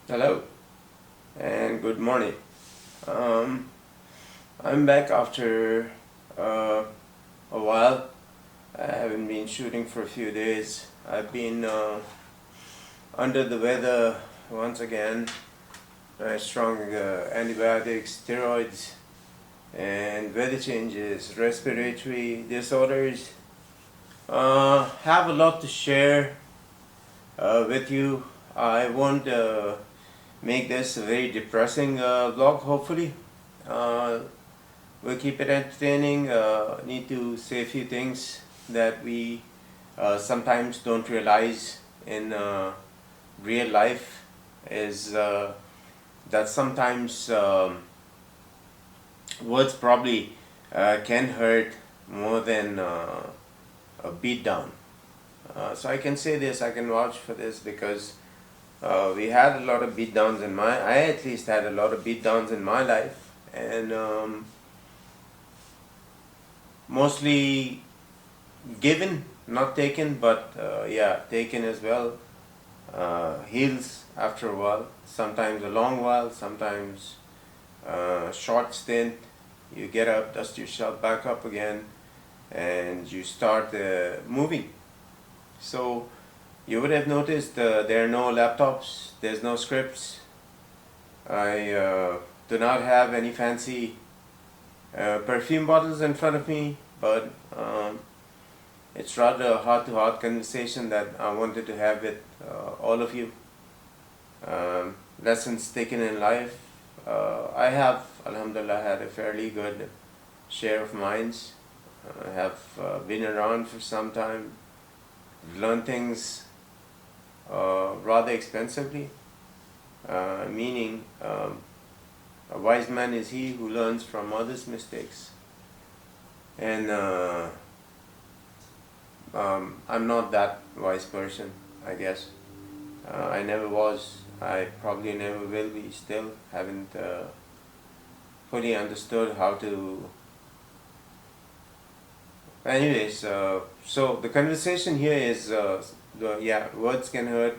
Hello and good morning. Um, I'm back after uh, a while. I haven't been shooting for a few days. I've been under the weather once again. Strong antibiotics, steroids, and weather changes, respiratory disorders. Have a lot to share with you. I won't make this a very depressing vlog, hopefully. Uh, we'll keep it entertaining. Need to say a few things that we sometimes don't realize in real life is that sometimes words probably can hurt more than a beat down. So I can say this, I can vouch for this because we had a lot of beat downs in I at least had a lot of beat downs in my life, and mostly given, not taken, but yeah, taken as well. Heals after a while, sometimes a long while, sometimes short stint. You get up, dust yourself back up again, and you start moving. So you would have noticed there are no laptops, there's no scripts. I do not have any fancy perfume bottles in front of me, but it's rather a heart-to-heart conversation that I wanted to have with all of you. Lessons taken in life. I have, alhamdulillah, had a fairly good share of minds. I have been around for some time, learned things rather expensively, meaning a wise man is he who learns from others' mistakes. And I'm not that wise person, I guess. I never was. I probably never will be. Still haven't fully understood how to. Anyways, so the conversation here is words can hurt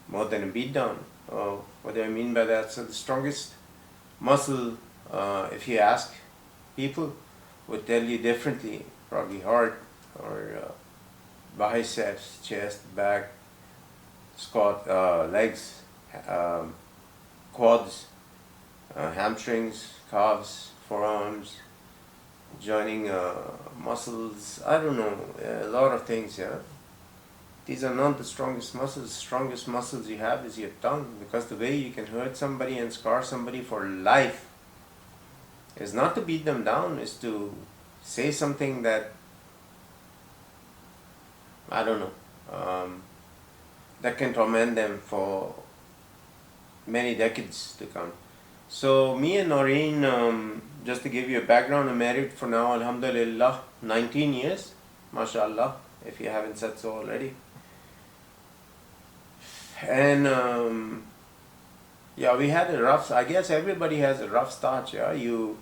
more than a beatdown. What do I mean by that? So the strongest muscle, if you ask people, would tell you differently. Probably heart or biceps, chest, back, squat, legs, quads, hamstrings, calves, forearms, joining muscles. I don't know, a lot of things. Yeah, these are not the strongest muscles. The strongest muscles you have is your tongue, because the way you can hurt somebody and scar somebody for life is not to beat them down, is to say something that, I don't know, that can torment them for many decades to come. So me and Noreen, just to give you a background, I'm married for now, alhamdulillah, 19 years, mashallah, if you haven't said so already. And yeah, we had a rough, I guess everybody has a rough start. Yeah, you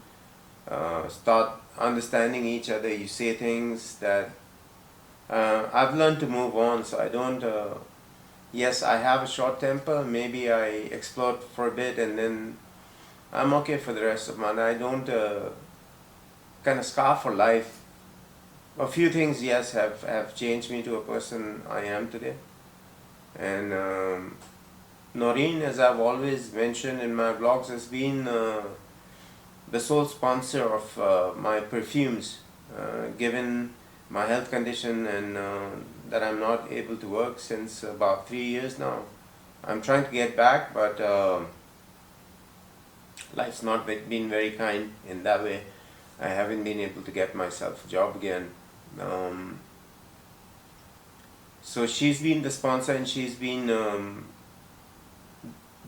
start understanding each other, you say things that I've learned to move on, so I don't yes, I have a short temper, maybe I explode for a bit and then I'm okay for the rest of my life. I don't kind of scar for life. A few things, yes, have changed me to a person I am today. And Noreen, as I've always mentioned in my vlogs, has been the sole sponsor of my perfumes, given my health condition and that I'm not able to work since about 3 years now. I'm trying to get back, but life's not been very kind in that way. I haven't been able to get myself a job again. So she's been the sponsor, and she's been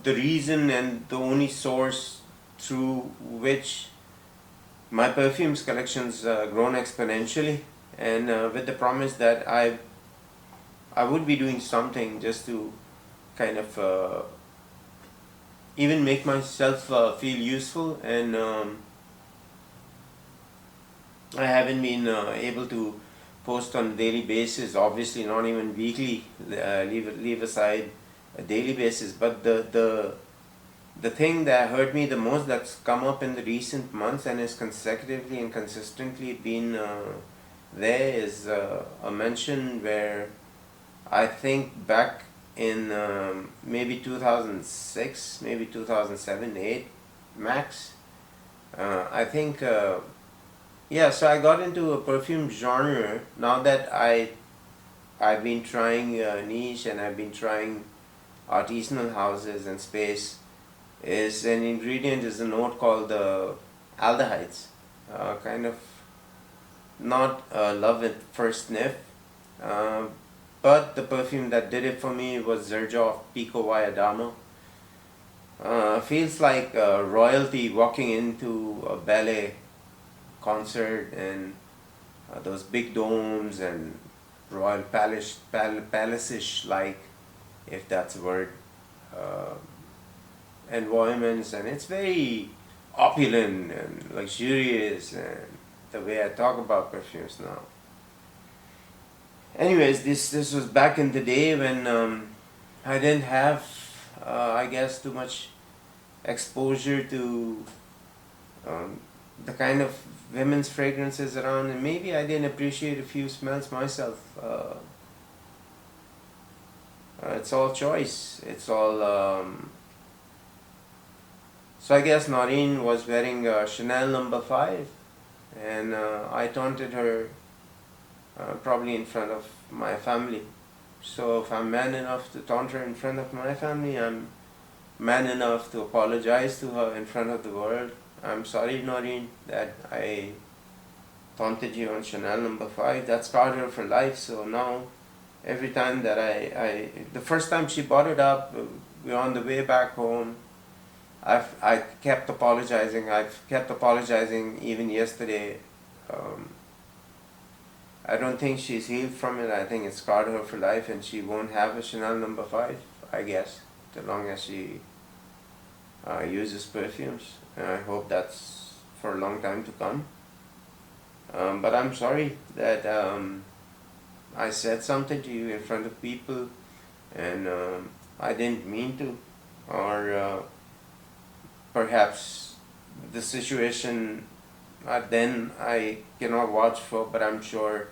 the reason and the only source through which my perfumes collections grown exponentially, and with the promise that I would be doing something just to kind of even make myself feel useful. And I haven't been able to post on a daily basis, obviously not even weekly, leave aside a daily basis, but the the thing that hurt me the most that's come up in the recent months and is consecutively and consistently been there is a mention where I think back in maybe 2006, maybe 2007, 8 max. I think, yeah, so I got into a perfume genre now that I've been trying niche and I've been trying artisanal houses and space. Is an ingredient is a note called aldehydes, kind of not love at first sniff, uh, but the perfume that did it for me was Xerjoff Pico Valladama. Feels like royalty walking into a ballet concert and those big domes and royal palace-ish like, if that's a word, uh, environments, and it's very opulent and luxurious, and the way I talk about perfumes now. Anyways, this was back in the day when I didn't have, I guess, too much exposure to um, the kind of women's fragrances around, and maybe I didn't appreciate a few smells myself. It's all choice. It's all. So I guess Noreen was wearing Chanel number 5, and I taunted her probably in front of my family. So if I'm man enough to taunt her in front of my family, I'm man enough to apologize to her in front of the world. I'm sorry, Noreen, that I taunted you on Chanel number 5. That scarred her for life. So now, every time that the first time she brought it up, we were on the way back home. I kept apologizing. I've kept apologizing even yesterday. I don't think she's healed from it. I think it scarred her for life, and she won't have a Chanel number 5, I guess, as long as she uses perfumes. And I hope that's for a long time to come. But I'm sorry that I said something to you in front of people, and I didn't mean to, or perhaps the situation then I cannot vouch for, but I'm sure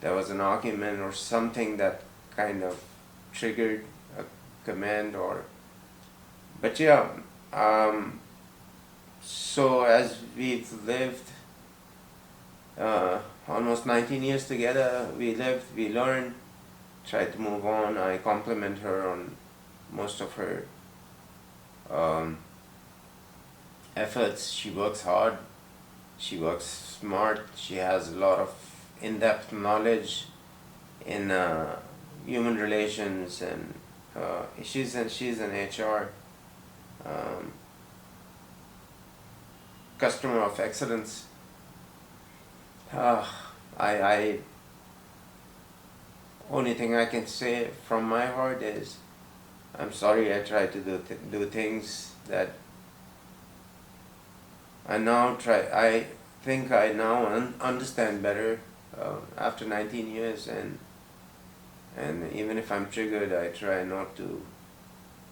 there was an argument or something that kind of triggered a command, or but yeah. So as we've lived almost 19 years together, we lived, we learned, tried to move on. I compliment her on most of her efforts. She works hard, she works smart, she has a lot of in-depth knowledge in human relations, and she's an HR customer of excellence. I only thing I can say from my heart is I'm sorry I tried to do things that I think I now understand better after 19 years, and even if I'm triggered, I try not to.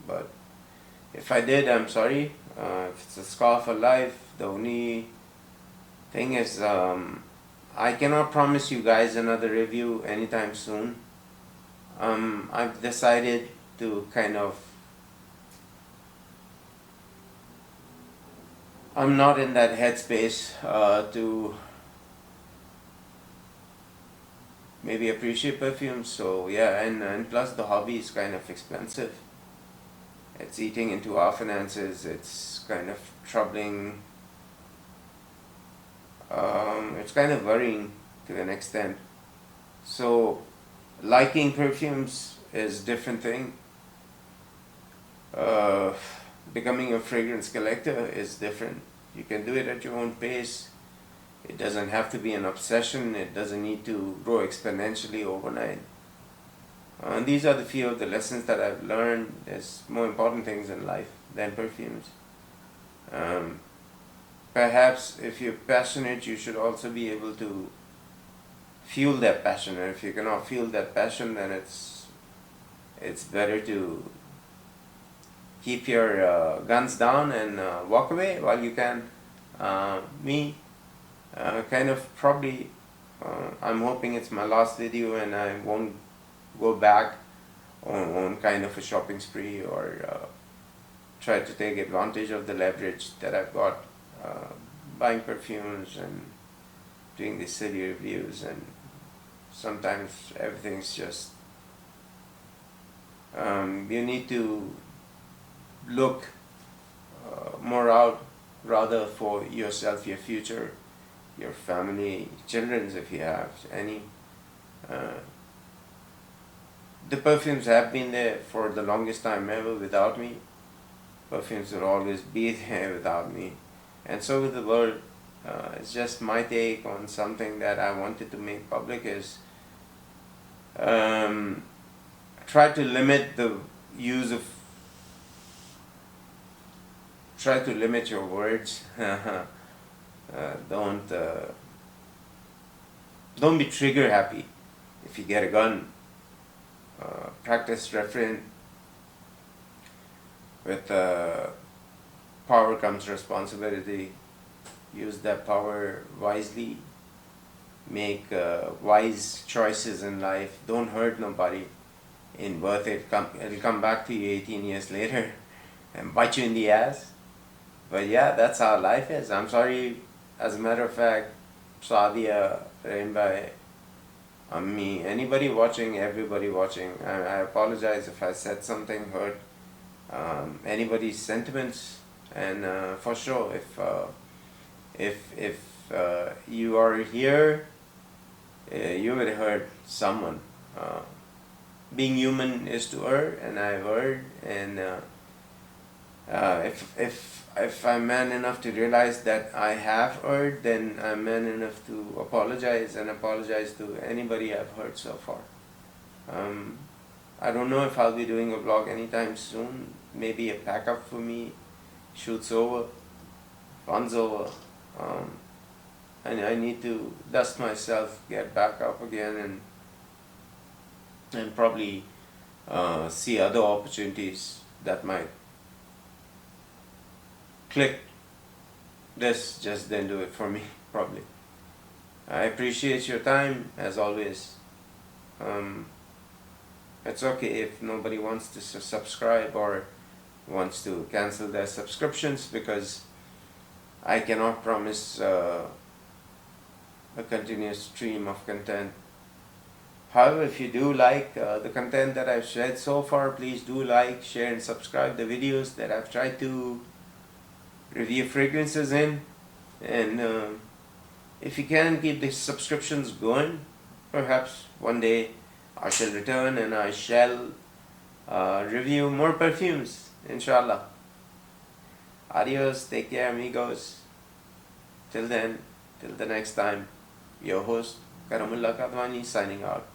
But if I did, I'm sorry. If it's a scar for life, the only thing is I cannot promise you guys another review anytime soon. I've decided to kind of. I'm not in that headspace to maybe appreciate perfume. So yeah, and plus the hobby is kind of expensive. It's eating into our finances. It's kind of troubling. It's kind of worrying to an extent. So liking perfumes is different thing. Becoming a fragrance collector is different. You can do it at your own pace. It doesn't have to be an obsession. It doesn't need to grow exponentially overnight. And these are the few of the lessons that I've learned. There's more important things in life than perfumes. Perhaps if you're passionate, you should also be able to fuel that passion. And if you cannot fuel that passion, then it's better to keep your guns down and walk away while you can. Me, kind of probably, I'm hoping it's my last video and I won't go back on kind of a shopping spree or try to take advantage of the leverage that I've got buying perfumes and doing these silly reviews, and sometimes everything's just you need to look more out rather for yourself, your future, your family, children's if you have any. The perfumes have been there for the longest time ever without me. Perfumes will always be there without me, and so will the world. It's just my take on something that I wanted to make public is try to limit the use of, try to limit your words. Don't be trigger happy if you get a gun. Practice refrain. With power comes responsibility. Use that power wisely. Make wise choices in life. Don't hurt nobody. In birth, it'll come back to you 18 years later and bite you in the ass. But yeah, that's how life is. I'm sorry, as a matter of fact, Sadia, Rainbow, me, anybody watching, everybody watching, I apologize if I said something hurt anybody's sentiments, and for sure, if you are here, you will hurt someone. Being human is to err, and I've erred, and if I'm man enough to realize that I have erred, then I'm man enough to apologize, and apologize to anybody I've hurt so far. I don't know if I'll be doing a vlog anytime soon. Maybe a pack up for me, shoot's over, fun's over, and I need to dust myself, get back up again, and probably see other opportunities that might click. This just didn't do it for me, probably. I appreciate your time, as always. It's okay if nobody wants to subscribe or wants to cancel their subscriptions, because I cannot promise a continuous stream of content. However, if you do like the content that I've shared so far, please do like, share and subscribe the videos that I've tried to review fragrances in. And if you can keep the subscriptions going, perhaps one day I shall return and I shall review more perfumes, inshallah. Adios, take care amigos. Till then, till the next time, your host Karamullah Kadwani signing out.